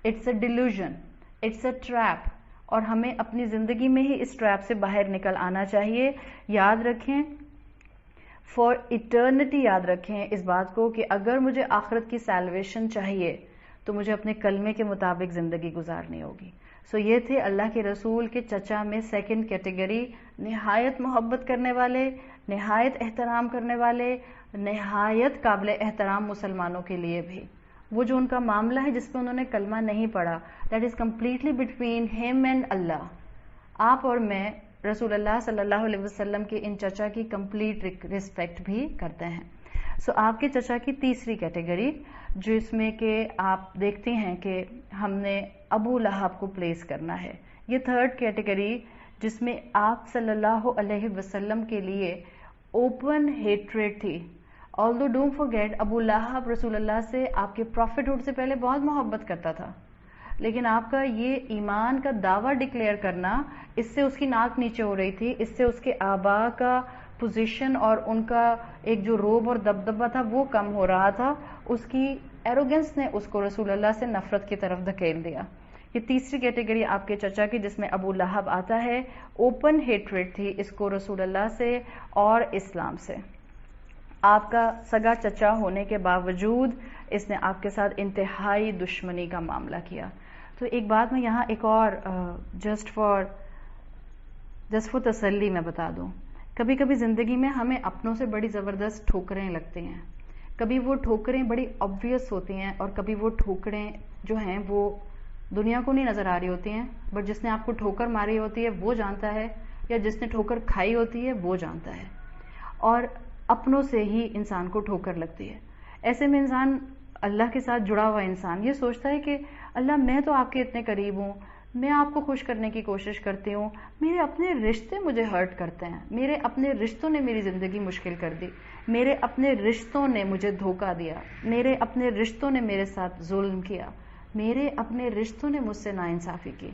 It's a delusion, it's a trap, اور ہمیں اپنی زندگی میں ہی اس ٹریپ سے باہر نکل آنا چاہیے. یاد رکھیں فار ایٹرنٹی، یاد رکھیں اس بات کو کہ اگر مجھے آخرت کی سیلویشن چاہیے تو مجھے اپنے کلمے کے مطابق زندگی گزارنی ہوگی. سو یہ تھے اللہ کے رسول کے چچا میں سیکنڈ کیٹیگری، نہایت محبت کرنے والے، نہایت احترام کرنے والے، نہایت قابل احترام مسلمانوں کے لیے بھی. وہ جو ان کا معاملہ ہے جس پہ انہوں نے کلمہ نہیں پڑھا، دیٹ از کمپلیٹلی بٹوین ہم اینڈ اللہ. آپ اور میں رسول اللہ صلی اللہ علیہ وسلم کے ان چچا کی کمپلیٹ رسپیکٹ بھی کرتے ہیں. سو آپ کے چچا کی تیسری کیٹیگری، جس میں کہ آپ دیکھتے ہیں کہ ہم نے ابو لہب کو پلیس کرنا ہے. یہ تھرڈ کیٹیگری جس میں آپ صلی اللہ علیہ وسلم کے لیے اوپن ہیٹریڈ تھی. although don't forget ابو لہب رسول اللہ سے آپ کے پروفٹ ہوڈ سے پہلے بہت محبت کرتا تھا، لیکن آپ کا یہ ایمان کا دعویٰ ڈکلیئر کرنا، اس سے اس کی ناک نیچے ہو رہی تھی، اس سے اس کے آبا کا پوزیشن اور ان کا ایک جو روب اور دبدبہ تھا وہ کم ہو رہا تھا. اس کی ایروگنس نے اس کو رسول اللہ سے نفرت کی طرف دھکیل دیا. یہ تیسری کیٹیگری آپ کے چچا کی جس میں ابو لہب آتا ہے. اوپن ہیٹریڈ تھی اس کو رسول اللہ سے اور اسلام سے. آپ کا سگا چچا ہونے کے باوجود اس نے آپ کے ساتھ انتہائی دشمنی کا معاملہ کیا. تو ایک بات میں یہاں ایک اور جسٹ فار تسلی میں بتا دوں، کبھی کبھی زندگی میں ہمیں اپنوں سے بڑی زبردست ٹھوکریں لگتی ہیں. کبھی وہ ٹھوکریں بڑی obvious ہوتی ہیں اور کبھی وہ ٹھوکریں جو ہیں وہ دنیا کو نہیں نظر آ رہی ہوتی ہیں، بٹ جس نے آپ کو ٹھوکر ماری ہوتی ہے وہ جانتا ہے، یا جس نے ٹھوکر کھائی ہوتی ہے وہ جانتا ہے. اور اپنوں سے ہی انسان کو ٹھوکر لگتی ہے. ایسے میں انسان، اللہ کے ساتھ جڑا ہوا انسان، یہ سوچتا ہے کہ اللہ میں تو آپ کے اتنے قریب ہوں، میں آپ کو خوش کرنے کی کوشش کرتی ہوں، میرے اپنے رشتے مجھے ہرٹ کرتے ہیں، میرے اپنے رشتوں نے میری زندگی مشکل کر دی، میرے اپنے رشتوں نے مجھے دھوکہ دیا، میرے اپنے رشتوں نے میرے ساتھ ظلم کیا، میرے اپنے رشتوں نے مجھ سے ناانصافی کی.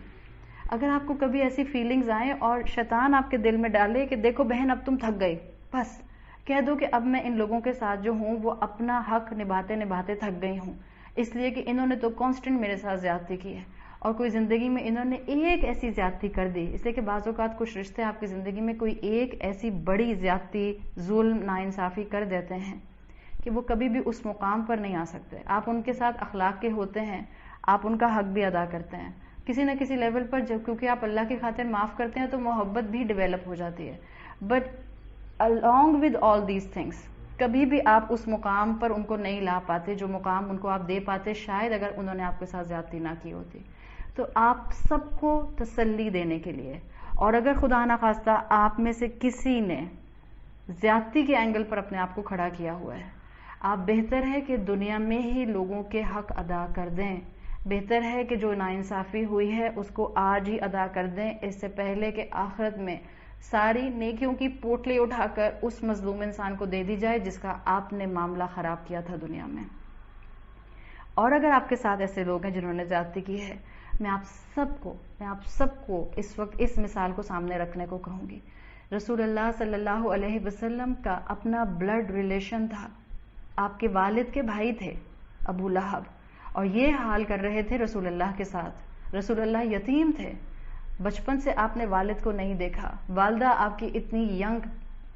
اگر آپ کو کبھی ایسی فیلنگز آئیں اور شیطان آپ کے دل میں ڈالے کہ دیکھو بہن اب تم تھک گئی، بس کہہ دو کہ اب میں ان لوگوں کے ساتھ جو ہوں وہ اپنا حق نبھاتے نبھاتے تھک گئی ہوں، اس لیے کہ انہوں نے تو کانسٹنٹ میرے ساتھ زیادتی کی ہے، اور کوئی زندگی میں انہوں نے ایک ایسی زیادتی کر دی. اس لیے کہ بعض اوقات کچھ رشتے آپ کی زندگی میں کوئی ایک ایسی بڑی زیادتی، ظلم، ناانصافی کر دیتے ہیں کہ وہ کبھی بھی اس مقام پر نہیں آ سکتے. آپ ان کے ساتھ اخلاق کے ہوتے ہیں، آپ ان کا حق بھی ادا کرتے ہیں کسی نہ کسی لیول پر، جب کیونکہ آپ اللہ کی خاطر معاف کرتے ہیں تو محبت بھی ڈیولپ ہو جاتی ہے. But along with all these things کبھی بھی آپ اس مقام پر ان کو نہیں لا پاتے جو مقام ان کو آپ دے پاتے شاید اگر انہوں نے آپ کے ساتھ زیادتی نہ کی ہوتی. تو آپ سب کو تسلی دینے کے لیے، اور اگر خدا نخواستہ آپ میں سے کسی نے زیادتی کے اینگل پر اپنے آپ کو کھڑا کیا ہوا ہے، آپ بہتر ہے کہ دنیا میں ہی لوگوں کے حق ادا کر دیں. بہتر ہے کہ جو ناانصافی ہوئی ہے اس کو آج ہی ادا کر دیں، اس سے پہلے کہ آخرت میں ساری نیکیوں کی پوٹلی اٹھا کر اس مظلوم انسان کو دے دی جائے جس کا آپ نے معاملہ خراب کیا تھا دنیا میں. اور اگر آپ کے ساتھ ایسے لوگ ہیں جنہوں نے زیادتی کی ہے، میں آپ سب کو اس وقت اس مثال کو سامنے رکھنے کو کہوں گی. رسول اللہ صلی اللہ علیہ وسلم کا اپنا بلڈ ریلیشن تھا، آپ کے والد کے بھائی تھے ابو لہب، اور یہ حال کر رہے تھے رسول اللہ کے ساتھ. رسول اللہ یتیم تھے، بچپن سے آپ نے والد کو نہیں دیکھا، والدہ آپ کی اتنی ینگ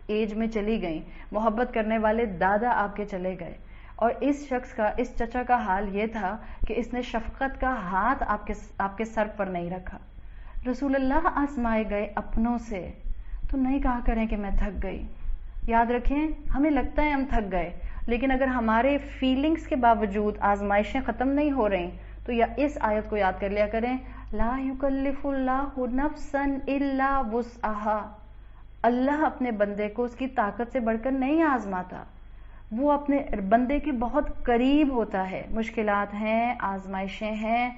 ایج میں چلی گئیں، محبت کرنے والے دادا آپ کے چلے گئے، اور اس شخص کا، اس چچا کا حال یہ تھا کہ اس نے شفقت کا ہاتھ آپ کے سر پر نہیں رکھا. رسول اللہ آزمائے گئے اپنوں سے تو نہیں کہا کریں کہ میں تھک گئی. یاد رکھیں ہمیں لگتا ہے ہم تھک گئے، لیکن اگر ہمارے فیلنگز کے باوجود آزمائشیں ختم نہیں ہو رہی تو یا اس آیت کو یاد کر لیا کریں، لا یکلف اللہ نفسا الا وسعها. اللہ اپنے بندے کو اس کی طاقت سے بڑھ کر نہیں آزماتا، وہ اپنے بندے کے بہت قریب ہوتا ہے. مشکلات ہیں، آزمائشیں ہیں،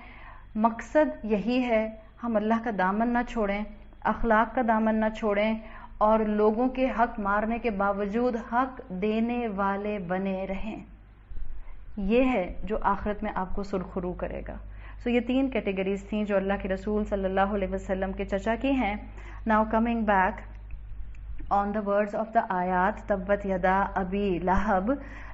مقصد یہی ہے ہم اللہ کا دامن نہ چھوڑیں، اخلاق کا دامن نہ چھوڑیں، اور لوگوں کے حق مارنے کے باوجود حق دینے والے بنے رہیں. یہ ہے جو آخرت میں آپ کو سرخرو کرے گا. سو یہ تین کیٹیگریز تھیں جو اللہ کے رسول صلی اللہ علیہ وسلم کے چچا کی ہیں. Now coming back on the words of the آیات، تبت یدا ابی لہب.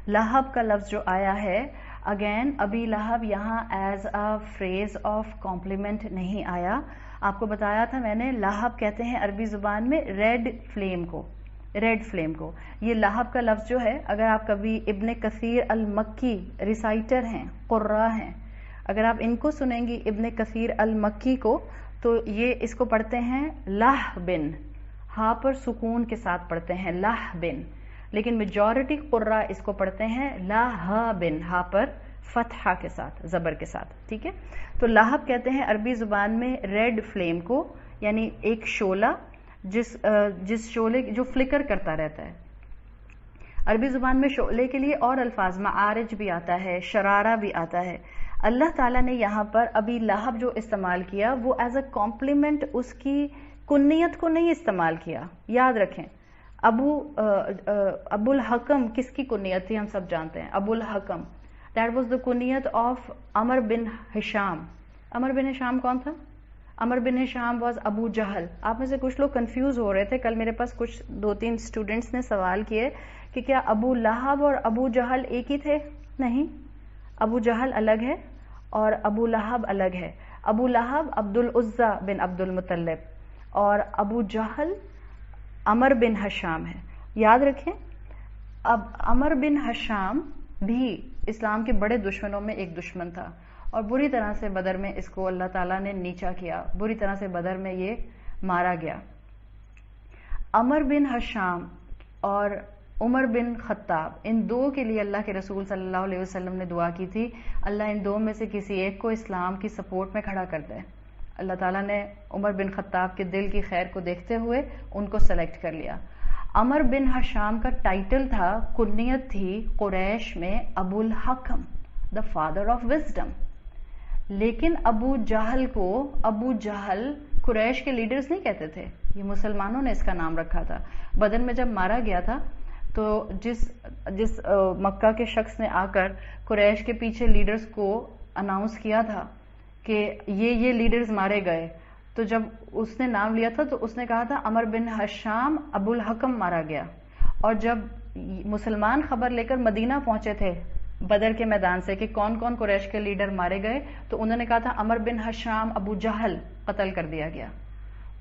لہب کا لفظ جو آیا ہے اگین ابی لہب یہاں as a phrase of compliment نہیں آیا. آپ کو بتایا تھا میں نے لہب کہتے ہیں عربی زبان میں ریڈ فلیم کو. یہ لہب کا لفظ جو ہے اگر آپ کبھی ابن کثیر المکی ریسائٹر ہیں قراء ہیں اگر آپ ان کو سنیں گی ابن کثیر المکی کو تو یہ اس کو پڑھتے ہیں لہبن ہا پر سکون کے ساتھ پڑھتے ہیں لہبن لیکن میجورٹی قراء اس کو پڑھتے ہیں لہبن ہا پر فتحہ کے ساتھ زبر کے ساتھ. ٹھیک ہے تو لہب کہتے ہیں عربی زبان میں ریڈ فلیم کو یعنی ایک شعلہ جس شعلے جو فلکر کرتا رہتا ہے. عربی زبان میں شعلے کے لیے اور الفاظ معارج بھی آتا ہے شرارہ بھی آتا ہے. اللہ تعالیٰ نے یہاں پر ابھی لہب جو استعمال کیا وہ ایز اے کمپلیمنٹ اس کی کنیت کو نہیں استعمال کیا. یاد رکھیں ابو الحکم کس کی کنیت تھی ہم سب جانتے ہیں. ابو الحکم دیٹ واز دا کنیت آف عمر بن ہشام. عمر بن ہشام کون تھا؟ عمر بن ہشام واز ابو جہل. آپ میں سے کچھ لوگ کنفیوز ہو رہے تھے کل میرے پاس کچھ 2-3 اسٹوڈنٹس نے سوال کیے کہ کیا ابو لہب اور ابو جہل ایک ہی تھے؟ نہیں, ابو جہل الگ ہے اور ابو لہب الگ ہے. ابو لہب عبد العزیٰ بن عبد المطلب اور ابو جہل عمر بن ہشام ہے. یاد رکھیں اب عمر بن ہشام بھی اسلام کے بڑے دشمنوں میں ایک دشمن تھا اور بری طرح سے بدر میں اس کو اللہ تعالیٰ نے نیچا کیا, بری طرح سے بدر میں یہ مارا گیا. عمر بن ہشام اور عمر بن خطاب ان دو کے لیے اللہ کے رسول صلی اللہ علیہ وسلم نے دعا کی تھی اللہ ان دو میں سے کسی ایک کو اسلام کی سپورٹ میں کھڑا کر دے. اللہ تعالیٰ نے عمر بن خطاب کے دل کی خیر کو دیکھتے ہوئے ان کو سلیکٹ کر لیا. عمر بن ہشام کا ٹائٹل تھا کنیت تھی قریش میں ابو الحکم دا فادر آف وزڈم. لیکن ابو جہل کو ابو جہل قریش کے لیڈرز نہیں کہتے تھے, یہ مسلمانوں نے اس کا نام رکھا تھا. بدر میں جب مارا گیا تھا تو جس مکہ کے شخص نے آ کر قریش کے پیچھے لیڈرز کو اناؤنس کیا تھا کہ یہ لیڈرز مارے گئے تو جب اس نے نام لیا تھا تو اس نے کہا تھا عمر بن ہشام ابو الحکم مارا گیا. اور جب مسلمان خبر لے کر مدینہ پہنچے تھے بدر کے میدان سے کہ کون کون قریش کے لیڈر مارے گئے تو انہوں نے کہا تھا عمر بن ہشام ابو جہل قتل کر دیا گیا.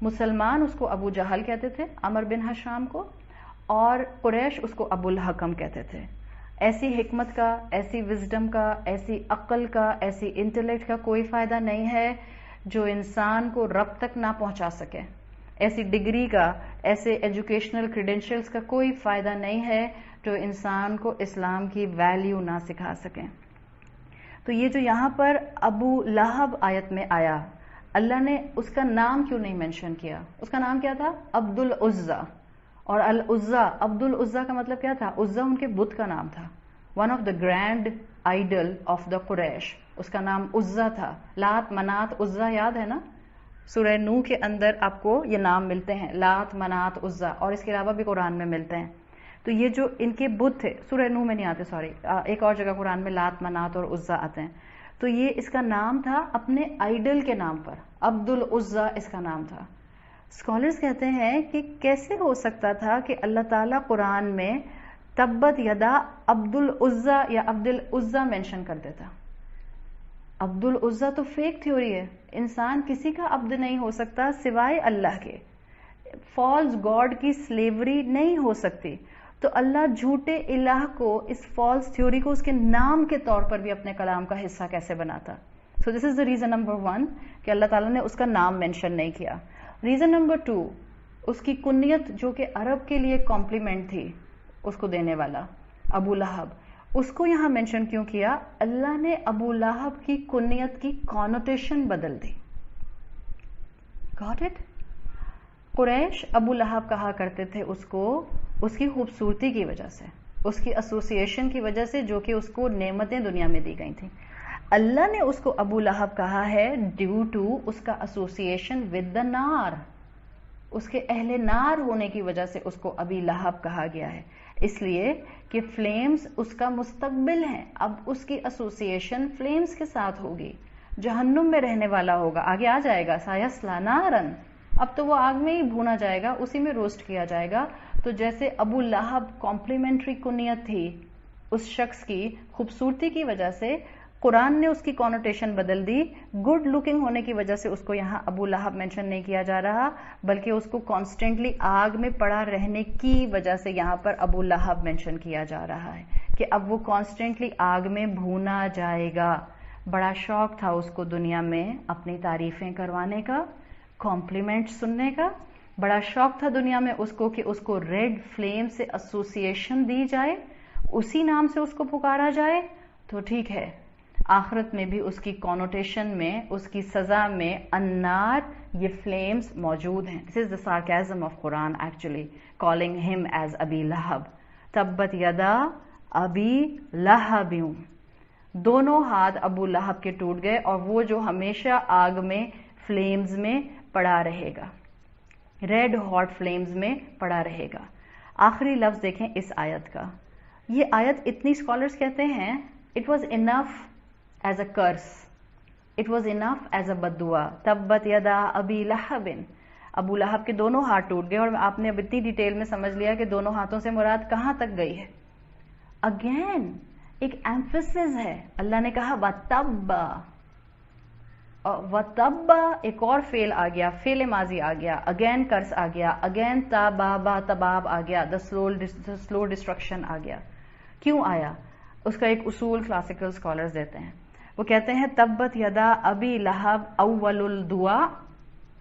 مسلمان اس کو ابو جہل کہتے تھے عمر بن ہشام کو اور قریش اس کو ابو الحکم کہتے تھے. ایسی حکمت کا, ایسی وزڈم کا, ایسی عقل کا, ایسی انٹلیکٹ کا کوئی فائدہ نہیں ہے جو انسان کو رب تک نہ پہنچا سکے. ایسی ڈگری کا, ایسے ایجوکیشنل کریڈینشلز کا کوئی فائدہ نہیں ہے جو انسان کو اسلام کی ویلیو نہ سکھا سکیں. تو یہ جو یہاں پر ابو لہب آیت میں آیا اللہ نے اس کا نام کیوں نہیں مینشن کیا؟ اس کا نام کیا تھا؟ عبد العزیٰ. اور العزیٰ عبد العزیٰ کا مطلب کیا تھا؟ عزیٰ ان کے بت کا نام تھا, one of the grand idol of the Quraysh. اس کا نام عزیٰ تھا. لات منات عزیٰ یاد ہے نا, سورہ نو کے اندر آپ کو یہ نام ملتے ہیں لات منات عزیٰ اور اس کے علاوہ بھی قرآن میں ملتے ہیں. تو یہ جو ان کے بت تھے سورہ نو میں نہیں آتے, سوری ایک اور جگہ قرآن میں لات منات اور عزیٰ آتے ہیں. تو یہ اس کا نام تھا اپنے آئیڈل کے نام پر, عبد العزیٰ اس کا نام تھا. اسکالرز کہتے ہیں کہ کیسے ہو سکتا تھا کہ اللہ تعالیٰ قرآن میں تبت یدا عبد العزیٰ یا عبد العزیٰ مینشن کر دیتا. عبد العزیٰ تو فیک تھیوری ہے, انسان کسی کا عبد نہیں ہو سکتا سوائے اللہ کے. فالس گاڈ کی سلیوری نہیں ہو سکتی. تو اللہ جھوٹے الہ کو, اس فالس تھیوری کو اس کے نام کے طور پر بھی اپنے کلام کا حصہ کیسے بناتا؟ سو دس از دا ریزن نمبر 1 کہ اللہ تعالیٰ نے اس کا نام مینشن نہیں کیا. ریزن نمبر 2 اس کی کنیت جو کہ عرب کے لیے کمپلیمنٹ تھی اس کو دینے والا ابو لہب, اس کو یہاں مینشن کیوں کیا؟ اللہ نے ابو لہب کی کنیت کی کانوٹیشن بدل دی. Got it? قریش ابو لہب کہا کرتے تھے اس کو اس کی خوبصورتی کی وجہ سے, اس کی ایسوسیشن کی وجہ سے جو کہ اس کو نعمتیں دنیا میں دی گئی تھیں. اللہ نے اس کو ابو لہب کہا ہے ڈیو ٹو اس کا ایسوسیشن ود دا نار, اس کے اہل نار ہونے کی وجہ سے اس کو ابی لہب کہا گیا ہے. اس لیے کہ فلیمز اس کا مستقبل ہیں, اب اس کی ایسوسیشن فلیمز کے ساتھ ہوگی, جہنم میں رہنے والا ہوگا, آگے آ جائے گا سایصلیٰ نارن, اب تو وہ آگ میں ہی بھونا جائے گا, اسی میں روسٹ کیا جائے گا. تو جیسے ابو لہب کمپلیمنٹری کنیت تھی اس شخص کی خوبصورتی کی وجہ سے قرآن نے اس کی کونوٹیشن بدل دی. گڈ لکنگ ہونے کی وجہ سے اس کو یہاں ابو لہب مینشن نہیں کیا جا رہا, بلکہ اس کو کانسٹنٹلی آگ میں پڑا رہنے کی وجہ سے یہاں پر ابو لہب مینشن کیا جا رہا ہے کہ اب وہ کانسٹنٹلی آگ میں بھونا جائے گا. بڑا شوق تھا اس کو دنیا میں اپنی تعریفیں کروانے کا, کمپلیمنٹ سننے کا. بڑا شوق تھا دنیا میں اس کو کہ اس کو ریڈ فلیم سے ایسوسیشن دی جائے, اسی نام سے اس کو پکارا جائے. تو ٹھیک ہے, آخرت میں بھی اس کی کونوٹیشن میں, اس کی سزا میں النار, یہ فلیمز موجود ہیں. This is the sarcasm of Quran actually calling him as ابی لہب. تبت یدا ابی لہب, دونوں ہاتھ ابو لہب کے ٹوٹ گئے اور وہ جو ہمیشہ آگ میں فلیمز میں پڑا رہے گا, ریڈ ہاٹ فلیمز میں پڑا رہے گا. آخری لفظ دیکھیں اس آیت کا. یہ آیت اتنی اسکالرز کہتے ہیں it was enough as a curse, it was enough as a bad dua. تبت یدا ابی لہب, ابو لہب کے دونوں ہاتھ ٹوٹ گئے. اور آپ نے اب اتنی ڈیٹیل میں سمجھ لیا کہ دونوں ہاتھوں سے مراد کہاں تک گئی ہے. اگین ایک ایمفیسس ہے. اللہ نے کہا وَتَبَّا, وَتَبَّا ایک اور فعل آ گیا, فعل ماضی آ گیا, اگین کرس آ گیا, اگین تابابا تباب آ گیا, the slow destruction آ گیا. کیوں آیا؟ اس کا ایک اصول کلاسیکل اسکالرز دیتے ہیں. وہ کہتے ہیں تبت یدا ابی لہب اول الدعا,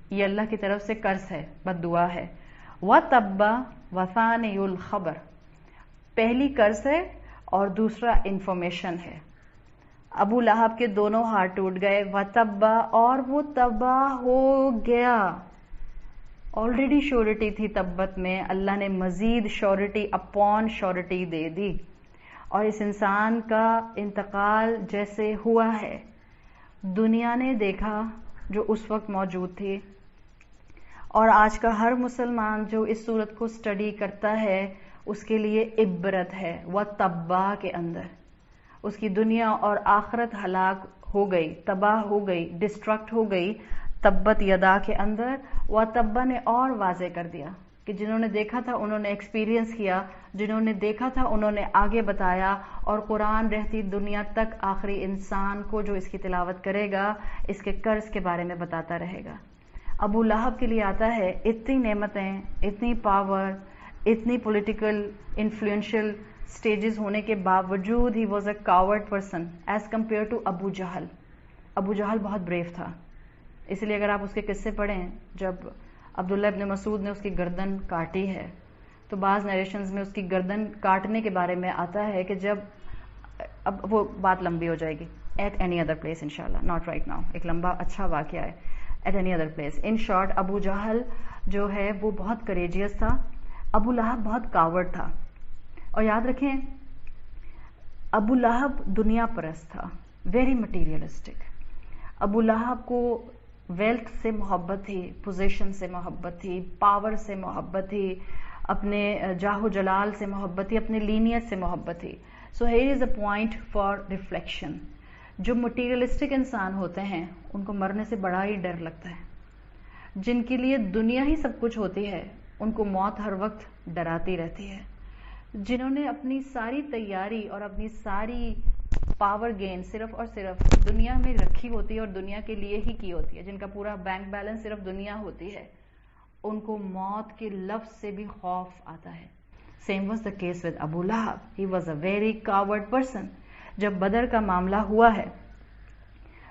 یہ اللہ کی طرف سے قرض ہے, بد دعا ہے. وَتَبَّا وَثَانِيُ الْخَبَرِ, پہلی قرض ہے اور دوسرا انفارمیشن ہے. ابو لہب کے دونوں ہاتھ ٹوٹ گئے, وَتَبَّا, اور وہ تباہ ہو گیا. آلریڈی شورٹی تھی تبت میں, اللہ نے مزید شورٹی اپون شورٹی دے دی. اور اس انسان کا انتقال جیسے ہوا ہے, دنیا نے دیکھا جو اس وقت موجود تھی, اور آج کا ہر مسلمان جو اس صورت کو سٹڈی کرتا ہے اس کے لیے عبرت ہے. وَتَبَّا کے اندر اس کی دنیا اور آخرت ہلاک ہو گئی, تباہ ہو گئی, ڈسٹرکٹ ہو گئی. تبت یدا کے اندر وَتَبَّا نے اور واضح کر دیا کہ جنہوں نے دیکھا تھا انہوں نے ایکسپیرینس کیا, جنہوں نے دیکھا تھا انہوں نے آگے بتایا, اور قرآن رہتی دنیا تک آخری انسان کو جو اس کی تلاوت کرے گا اس کے قرض کے بارے میں بتاتا رہے گا. ابو لہب کے لیے آتا ہے اتنی نعمتیں, اتنی پاور, اتنی پولیٹیکل انفلوئنشل سٹیجز ہونے کے باوجود he was a coward person as compare to Abu Jahl. Abu Jahl بہت بریو تھا, اس لیے اگر آپ اس کے قصے پڑھیں, جب عبداللہ ابن مسعود نے اس کی گردن کاٹی ہے تو بعض نیریشنز میں اس کی گردن کاٹنے کے بارے میں آتا ہے کہ جب, اب وہ بات لمبی ہو جائے گی, ایٹ اینی ادر پلیس انشاءاللہ, ناٹ رائٹ ناؤ, ایک لمبا اچھا واقعہ ہے, at any other place. In short Abu Jahl جو ہے وہ بہت کریجیس تھا, ابو لہب بہت کاورڈ تھا. اور یاد رکھیں ابو لہب دنیا پرست تھا, ویری مٹیریلسٹک. ابو لہب کو ویلتھ سے محبت تھی, پوزیشن سے محبت تھی, پاور سے محبت تھی, اپنے جاہ و جلال سے محبت تھی, اپنے لینیت سے محبت تھی. So here is a point for reflection. جو مٹیریلسٹک انسان ہوتے ہیں ان کو مرنے سے بڑا ہی ڈر لگتا ہے. جن کے لیے دنیا ہی سب کچھ ہوتی ہے ان کو موت ہر وقت ڈراتی رہتی ہے. جنہوں نے اپنی ساری تیاری اور اپنی ساری پاور گین صرف اور صرف دنیا میں رکھی ہوتی ہے اور دنیا کے لیے ہی کی ہوتی ہے, جن کا پورا بینک بیلنس صرف دنیا ہوتی ہے, ان کو موت کے لفظ سے بھی خوف آتا ہے. Same was the case with Abu Lahab, he was a very coward person. جب بدر کا معاملہ ہوا ہے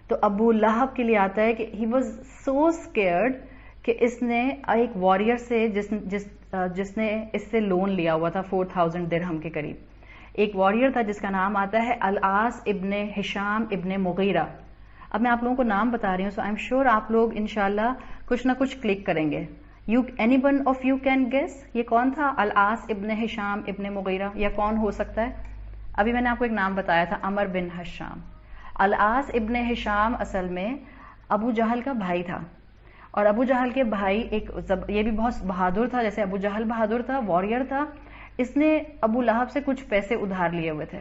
تو ابو لہب کے لیے آتا ہے کہ ہی واز سو اسکیئرڈ کہ اس نے ایک واریر سے جس نے اس سے لون لیا ہوا تھا 4000 درہم کے قریب, ایک واریر تھا جس کا نام آتا ہے العاص ابن ہشام ابن مغیرہ. اب میں آپ لوگوں کو نام بتا رہی ہوں, سو آئی ایم شیور آپ لوگ انشاءاللہ کچھ نہ کچھ کلک کریں گے. Any one of you can guess یہ کون تھا؟ العاص ابن ہشام ابن مغیرہ, یا کون ہو سکتا ہے؟ ابھی میں نے آپ کو ایک نام بتایا تھا, عمر بن ہشام. العاص ابن ہشام اصل میں ابو جہل کا بھائی تھا, اور ابو جہل کے بھائی یہ بھی بہت بہادر تھا, جیسے ابو جہل بہادر تھا, واریر تھا. اس نے ابو لہب سے کچھ پیسے ادھار لیے ہوئے تھے.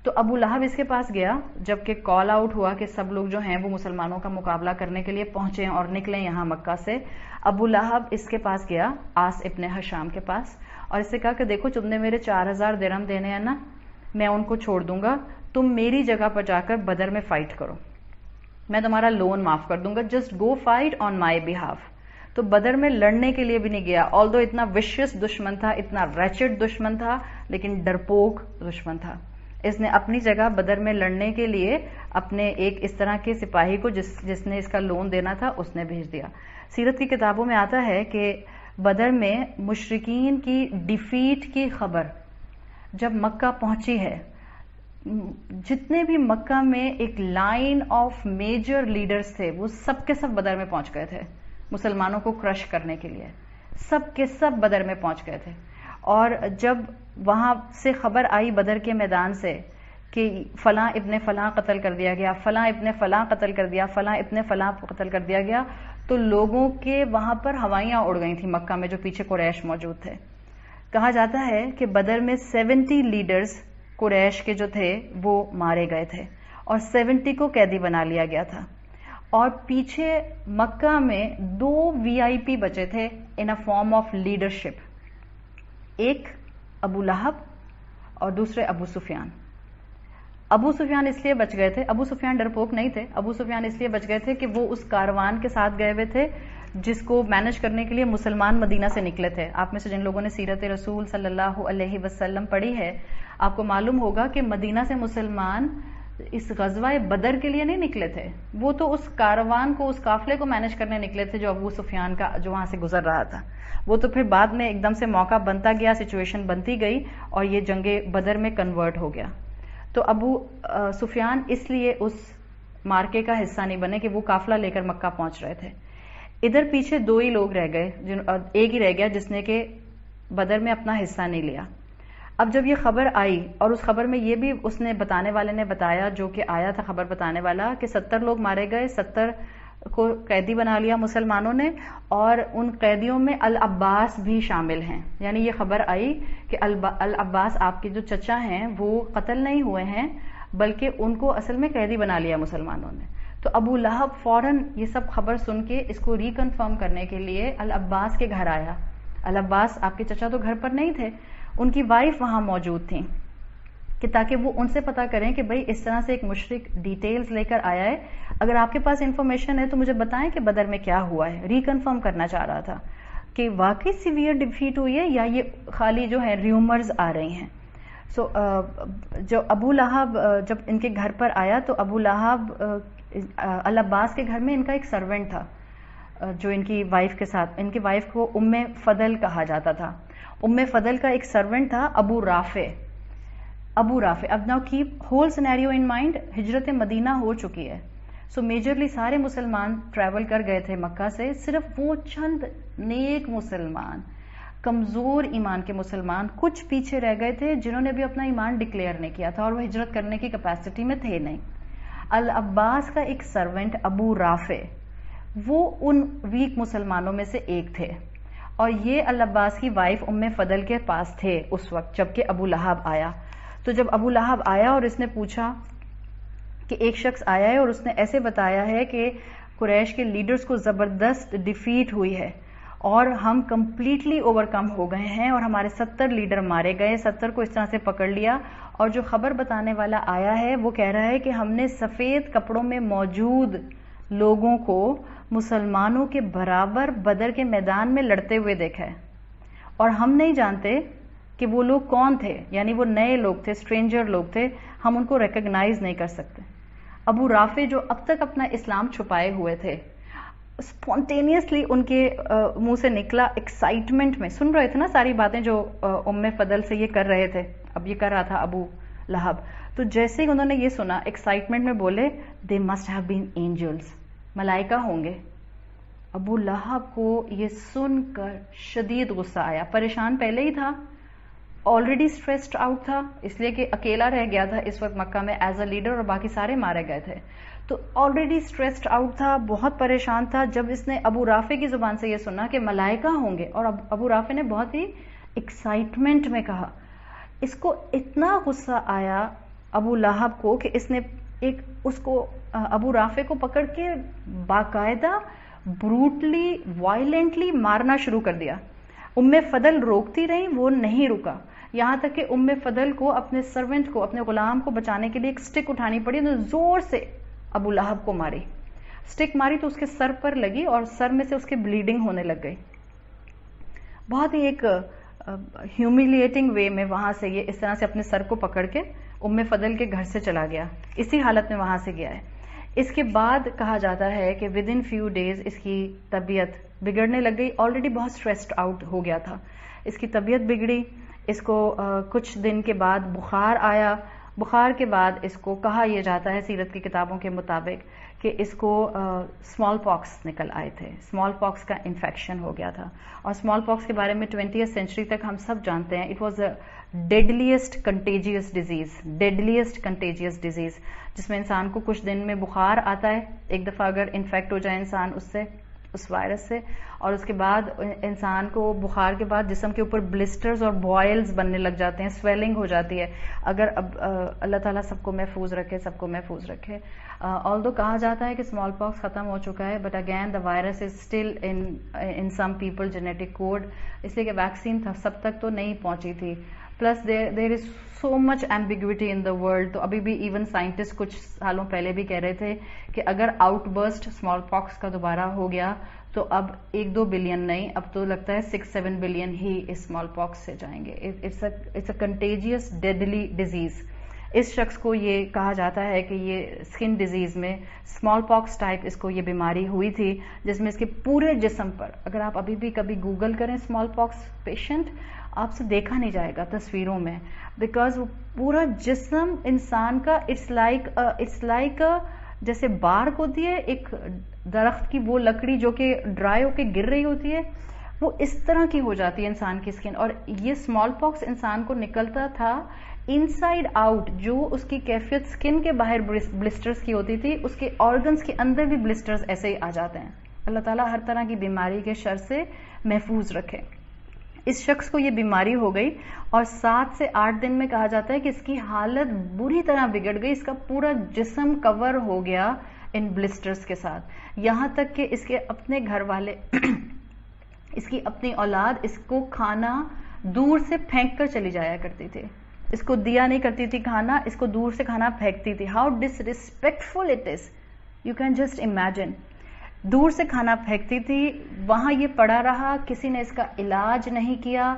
تو ابو لہب اس کے پاس گیا جب کہ کال آؤٹ ہوا کہ سب لوگ جو ہیں وہ مسلمانوں کا مقابلہ کرنے کے لیے پہنچے اور نکلیں یہاں مکہ سے. ابو لہب اس کے پاس گیا, عاص ابن ہشام کے پاس, اور اس سے کہا کہ دیکھو تم نے میرے 4000 درہم دینے ہیں نا, میں ان کو چھوڑ دوں گا, تم میری جگہ پر جا کر بدر میں فائٹ کرو, میں تمہارا لون معاف کر دوں گا, جسٹ گو فائٹ آن مائی بہاف. تو بدر میں لڑنے کے لیے بھی نہیں گیا, آلدو اتنا وشیس دشمن تھا, اتنا ریچڈ دشمن تھا, لیکن ڈرپوک دشمن تھا. اس نے اپنی جگہ بدر میں لڑنے کے لیے اپنے ایک اس طرح کے سپاہی کو جس نے اس کا لون دینا تھا اس نے بھیج دیا. سیرت کی کتابوں میں آتا ہے کہ بدر میں مشرکین کی ڈیفیٹ کی خبر جب مکہ پہنچی ہے, جتنے بھی مکہ میں ایک لائن آف میجر لیڈرز تھے وہ سب کے سب بدر میں پہنچ گئے تھے مسلمانوں کو کرش کرنے کے لیے, سب کے سب بدر میں پہنچ گئے تھے. اور جب وہاں سے خبر آئی بدر کے میدان سے کہ فلاں ابن فلاں قتل کر دیا گیا, فلاں ابن فلاں قتل کر دیا, فلاں ابن فلاں قتل کر دیا گیا, تو لوگوں کے وہاں پر ہوائیاں اڑ گئی تھیں مکہ میں جو پیچھے قریش موجود تھے. کہا جاتا ہے کہ بدر میں 70 لیڈرز قریش کے جو تھے وہ مارے گئے تھے اور 70 کو قیدی بنا لیا گیا تھا. اور پیچھے مکہ میں 2 VIP بچے تھے ان اے فارم آف لیڈرشپ, ایک ابو لہب اور دوسرے ابو سفیان. ابو سفیان اس لیے بچ گئے تھے, ابو سفیان ڈرپوک نہیں تھے, ابو سفیان اس لیے بچ گئے تھے کہ وہ اس کاروان کے ساتھ گئے ہوئے تھے جس کو مینج کرنے کے لیے مسلمان مدینہ سے نکلے تھے. آپ میں سے جن لوگوں نے سیرت رسول صلی اللہ علیہ وسلم پڑھی ہے آپ کو معلوم ہوگا کہ مدینہ سے مسلمان اس غزوہ بدر کے لیے نہیں نکلے تھے, وہ تو اس کاروان کو, اس قافلے کو مینج کرنے نکلے تھے جو ابو سفیان کا جو وہاں سے گزر رہا تھا. وہ تو پھر بعد میں ایک دم سے موقع بنتا گیا, سچویشن بنتی گئی اور یہ جنگ بدر میں کنورٹ ہو گیا. تو ابو سفیان اس لیے اس مارکے کا حصہ نہیں بنے کہ وہ قافلہ لے کر مکہ پہنچ رہے تھے. ادھر پیچھے 2 ہی لوگ رہ گئے, ایک ہی رہ گیا جس نے کہ بدر میں اپنا حصہ نہیں لیا. اب جب یہ خبر آئی اور اس خبر میں یہ بھی اس نے بتانے والے نے بتایا جو کہ آیا تھا خبر بتانے والا کہ 70 لوگ مارے گئے, 70 کو قیدی بنا لیا مسلمانوں نے, اور ان قیدیوں میں العباس بھی شامل ہیں. یعنی یہ خبر آئی کہ العباس آپ کے جو چچا ہیں وہ قتل نہیں ہوئے ہیں بلکہ ان کو اصل میں قیدی بنا لیا مسلمانوں نے. تو ابو لہب فوراً یہ سب خبر سن کے اس کو ریکنفرم کرنے کے لیے العباس کے گھر آیا. العباس آپ کے چچا تو گھر پر نہیں تھے, ان کی وائف وہاں موجود تھیں کہ تاکہ وہ ان سے پتا کریں کہ بھئی اس طرح سے ایک مشرک ڈیٹیلز لے کر آیا ہے, اگر آپ کے پاس انفارمیشن ہے تو مجھے بتائیں کہ بدر میں کیا ہوا ہے. ریکنفرم کرنا چاہ رہا تھا کہ واقعی سیویئر ڈیفیٹ ہوئی ہے یا یہ خالی جو ہے ریومرز آ رہی ہیں. سو جو ابو لہب جب ان کے گھر پر آیا تو ابو لہب العباس کے گھر میں ان کا ایک سرونٹ تھا جو ان کی وائف کے ساتھ, ان کی وائف کو ام فضل کہا جاتا تھا. ام فضل کا ایک سرونٹ تھا ابو رافع. اب now keep whole scenario in mind, ہجرت مدینہ ہو چکی ہے, سو میجرلی سارے مسلمان ٹریول کر گئے تھے مکہ سے, صرف وہ چند نیک مسلمان, کمزور ایمان کے مسلمان کچھ پیچھے رہ گئے تھے جنہوں نے بھی اپنا ایمان ڈکلیئر نہیں کیا تھا اور وہ ہجرت کرنے کی کیپیسٹی میں تھے نہیں. العباس کا ایک سرونٹ ابو رافع وہ ان ویک مسلمانوں میں سے ایک تھے, اور یہ العباس کی وائف ام فضل کے پاس تھے اس وقت جبکہ ابو لہب آیا. تو جب ابو لہب آیا اور اس نے پوچھا کہ ایک شخص آیا ہے اور اس نے ایسے بتایا ہے کہ قریش کے لیڈرز کو زبردست ڈیفیٹ ہوئی ہے اور ہم کمپلیٹلی اوور کم ہو گئے ہیں اور ہمارے 70 لیڈر مارے گئے, 70 کو اس طرح سے پکڑ لیا, اور جو خبر بتانے والا آیا ہے وہ کہہ رہا ہے کہ ہم نے سفید کپڑوں میں موجود لوگوں کو مسلمانوں کے برابر بدر کے میدان میں لڑتے ہوئے دیکھا ہے, اور ہم نہیں جانتے کہ وہ لوگ کون تھے, یعنی وہ نئے لوگ تھے, اسٹرینجر لوگ تھے, ہم ان کو ریکگنائز نہیں کر سکتے. ابو رافع جو اب تک اپنا اسلام چھپائے ہوئے تھے, اسپونٹینیسلی ان کے منہ سے نکلا ایکسائٹمنٹ میں, سن رہے تھے نا ساری باتیں جو ام فضل سے یہ کر رہے تھے, اب یہ کر رہا تھا ابو لہب, تو جیسے ہی انہوں نے یہ سنا ایکسائٹمنٹ میں بولے they must have been angels, ملائکہ ہوں گے. ابو لہب کو یہ سن کر شدید غصہ آیا, پریشان پہلے ہی تھا, آلریڈی اسٹریسڈ آؤٹ تھا اس لیے کہ اکیلا رہ گیا تھا اس وقت مکہ میں ایز اے لیڈر اور باقی سارے مارے گئے تھے, تو آلریڈی اسٹریسڈ آؤٹ تھا, بہت پریشان تھا. جب اس نے ابو رافع کی زبان سے یہ سنا کہ ملائکہ ہوں گے, اور ابو رافع نے بہت ہی ایکسائٹمنٹ میں کہا, اس کو اتنا غصہ آیا ابو لہب کو کہ اس نے اس کو ابو رافع کو پکڑ کے باقاعدہ بروٹلی وائلنٹلی مارنا شروع کر دیا. فضل روکتی رہی، وہ نہیں رکا، یہاں تک کہ فضل کو اپنے سرونٹ کو، اپنے غلام کو بچانے کے لیے ایک سٹک اٹھانی پڑی، تو زور سے ابو لہب کو ماری، سٹک ماری تو اس کے سر پر لگی اور سر میں سے اس کے بلیڈنگ ہونے لگ گئی. بہت ہی ایک ہیوملیٹنگ وے میں وہاں سے یہ اس طرح سے اپنے سر کو پکڑ کے فضل کے گھر سے چلا گیا، اسی حالت میں وہاں سے گیا ہے. اس کے بعد کہا جاتا ہے کہ ود ان فیو ڈیز اس کی طبیعت بگڑنے لگ گئی، آلریڈی بہت اسٹریسڈ آؤٹ ہو گیا تھا، اس کی طبیعت بگڑی، اس کو کچھ دن کے بعد بخار آیا، بخار کے بعد اس کو کہا یہ جاتا ہے سیرت کی کتابوں کے مطابق کہ اس کو اسمال پاکس نکل آئے تھے، اسمال پاکس کا انفیکشن ہو گیا تھا. اور اسمال پاکس کے بارے میں 20th سینچری تک ہم سب جانتے ہیں، it was a deadliest contagious disease, جس میں انسان کو کچھ دن میں بخار آتا ہے، ایک دفعہ اگر انفیکٹ ہو جائے انسان اس وائرس سے، اور اس کے بعد انسان کو بخار کے بعد جسم کے اوپر بلسٹرز اور بوائلز بننے لگ جاتے ہیں، سویلنگ ہو جاتی ہے. اگر اللہ تعالیٰ سب کو محفوظ رکھے. آلدو کہا جاتا ہے کہ اسمال پاکس ختم ہو چکا ہے، but again the virus is still in some people genetic code, اس لیے کہ ویکسین سب تک تو نہیں پہنچی تھی. Plus there is so much ambiguity in the world. تو ابھی بھی ایون سائنٹسٹ کچھ سالوں پہلے بھی کہہ رہے تھے کہ اگر آؤٹ برسٹ اسمال پاکس کا دوبارہ ہو گیا تو اب 1-2 بلین نہیں، اب تو لگتا ہے 6-7 بلین ہی اسمال پاکس سے جائیں گے. It's a contagious deadly disease. اس شخص کو یہ کہا جاتا ہے کہ یہ اسکن ڈیزیز میں اسمال پاکس ٹائپ اس کو یہ بیماری ہوئی تھی، جس میں اس کے پورے جسم پر، اگر آپ ابھی بھی کبھی گوگل کریں اسمال پاکس پیشنٹ، آپ سے دیکھا نہیں جائے گا تصویروں میں، بیکاز وہ پورا جسم انسان کا اٹس لائک جیسے بارک ہوتی ہے ایک درخت کی وہ لکڑی جو کہ ڈرائی ہو کے گر رہی ہوتی ہے، وہ اس طرح کی ہو جاتی ہے انسان کی اسکن. اور یہ اسمال پاکس انسان کو نکلتا تھا انسائڈ آؤٹ، جو اس کی کیفیت اسکن کے باہر بلسٹرز کی ہوتی تھی، اس کے آرگنز کے اندر بھی بلسٹرز ایسے ہی آ جاتے ہیں. اللہ تعالیٰ ہر طرح کی بیماری کے شر سے محفوظ رکھے. اس شخص کو یہ بیماری ہو گئی اور 7 سے 8 دن میں کہا جاتا ہے کہ اس کی حالت بری طرح بگڑ گئی، اس کا پورا جسم کور ہو گیا ان بلسٹرز کے ساتھ، یہاں تک کہ اس کے اپنے گھر والے اس کی اپنی اولاد اس کو کھانا دور سے پھینک کر چلی جایا کرتی تھی، اس کو دیا نہیں کرتی تھی کھانا، اس کو دور سے کھانا پھینکتی تھی. How disrespectful it is, you can just imagine. دور سے کھانا پھینکتی تھی، وہاں یہ پڑا رہا، کسی نے اس کا علاج نہیں کیا،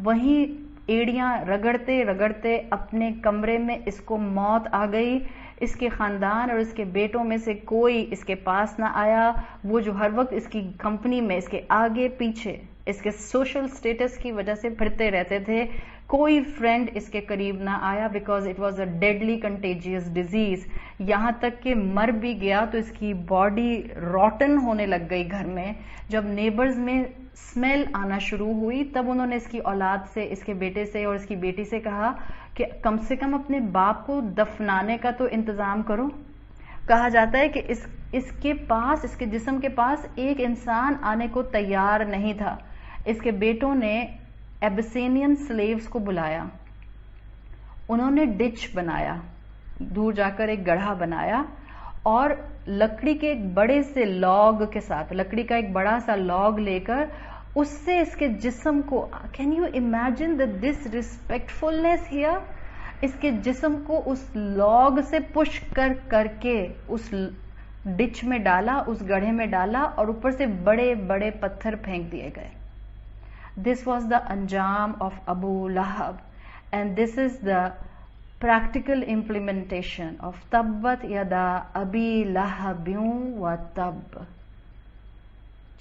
وہیں ایڑیاں رگڑتے رگڑتے اپنے کمرے میں اس کو موت آ گئی. اس کے خاندان اور اس کے بیٹوں میں سے کوئی اس کے پاس نہ آیا، وہ جو ہر وقت اس کی کمپنی میں اس کے آگے پیچھے اس کے سوشل سٹیٹس کی وجہ سے پھرتے رہتے تھے، کوئی فرینڈ اس کے قریب نہ آیا، because it was a deadly contagious disease. یہاں تک کہ مر بھی گیا تو اس کی باڈی روٹن ہونے لگ گئی گھر میں. جب نیبرز میں اسمیل آنا شروع ہوئی تب انہوں نے اس کی اولاد سے، اس کے بیٹے سے اور اس کی بیٹی سے کہا کہ کم سے کم اپنے باپ کو دفنانے کا تو انتظام کرو. کہا جاتا ہے کہ اس کے پاس، اس کے جسم کے پاس ایک انسان آنے کو تیار نہیں تھا. اس کے بیٹوں نے ایبسینین سلیوز کو بلایا، انہوں نے ڈچ بنایا، دور جا کر ایک گڑھا بنایا اور لکڑی کے ایک بڑے سے لاگ کے ساتھ، لکڑی کا ایک بڑا سا لاگ لے کر اس سے اس کے جسم کو، can you imagine the disrespectfulness here، اس کے جسم کو اس لاگ سے پش کر کے اس ڈچ میں ڈالا، اس گڑھے میں ڈالا اور اوپر سے بڑے بڑے پتھر پھینک دیے گئے. This was the انجام of Abu Lahab and this is the practical implementation of تبت یدا ابی لہب و تب.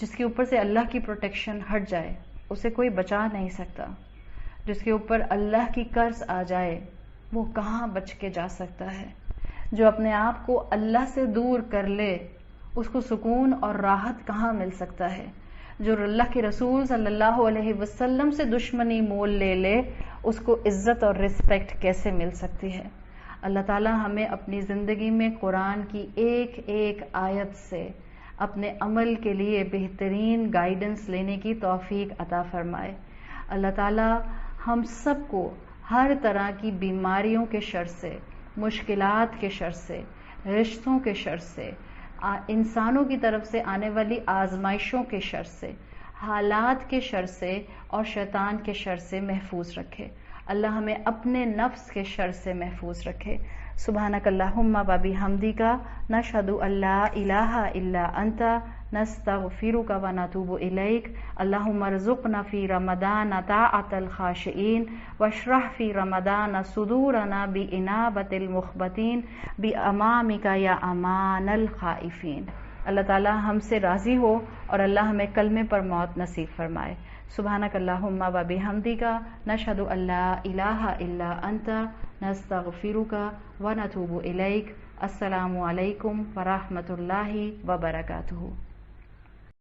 جس کے اوپر سے اللہ کی پروٹیکشن ہٹ جائے اسے کوئی بچا نہیں سکتا، جس کے اوپر اللہ کی قرض آ جائے وہ کہاں بچ کے جا سکتا ہے. جو اپنے آپ کو اللہ سے دور کر لے اس کو سکون اور راحت کہاں مل سکتا ہے. جو اللہ کے رسول صلی اللہ علیہ وسلم سے دشمنی مول لے لے اس کو عزت اور رسپیکٹ کیسے مل سکتی ہے. اللہ تعالی ہمیں اپنی زندگی میں قرآن کی ایک ایک آیت سے اپنے عمل کے لیے بہترین گائیڈنس لینے کی توفیق عطا فرمائے. اللہ تعالی ہم سب کو ہر طرح کی بیماریوں کے شر سے، مشکلات کے شر سے، رشتوں کے شر سے، انسانوں کی طرف سے آنے والی آزمائشوں کے شر سے حالات کے شر سے اور شیطان کے شر سے محفوظ رکھے. اللہ ہمیں اپنے نفس کے شر سے محفوظ رکھے. سبحانک اللہم و بحمدک نشہد ان لا الہ الا انت نستغفرک و نتوب الیک. اللہم ارزقنا فی رمضان طاعۃ الخاشعین واشرح فی رمضان صدورنا بانابۃ المخبتین بامامک یا امان الخائفین. اللہ تعالی ہم سے راضی ہو اور اللہ ہمیں کلمے پر موت نصیب فرمائے. سبحانک اللہم و بحمدک نشہد ان لا الہ الا انت نستغفرک و نتوب الیک. السلام علیکم ورحمۃ اللہ وبرکاتہ.